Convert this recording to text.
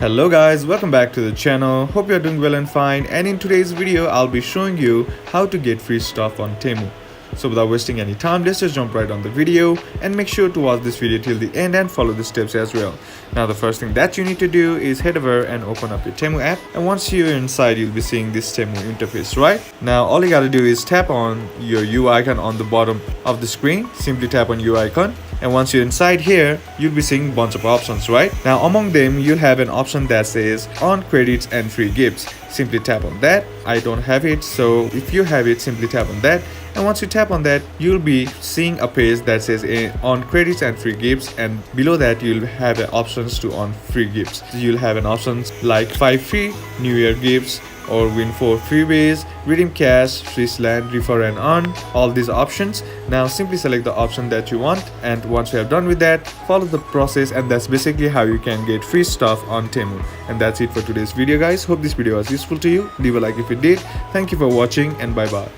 Hello guys, welcome back to the channel. Hope you're doing well and fine, and in today's video I'll be showing you how to get free stuff on Temu. So without wasting any time, let's just jump right on the video and make sure to watch this video till the end and follow the steps as well. Now the first thing that you need to do is head over and open up your Temu app, and once you're inside you'll be seeing this Temu interface, right? Now all you gotta do is tap on your U icon on the bottom of the screen. Simply tap on U icon, and once you're inside here you'll be seeing a bunch of options, right? Now among them you'll have an option that says on credits and free gifts. Simply tap on that. I don't have it, so if you have it, simply tap on that, and once you tap on that you'll be seeing a page that says on credits and free gifts, and below that you'll have options to on free gifts. You'll have an options like 5 free New Year gifts, or win 4 freeways, redeem cash, free land, refer and earn, all these options. Now simply select the option that you want, and once you have done with that, follow the process, and that's basically how you can get free stuff on Temu. And that's it for today's video guys. Hope this video was useful to you. Leave a like if it did. Thank you for watching, and bye bye.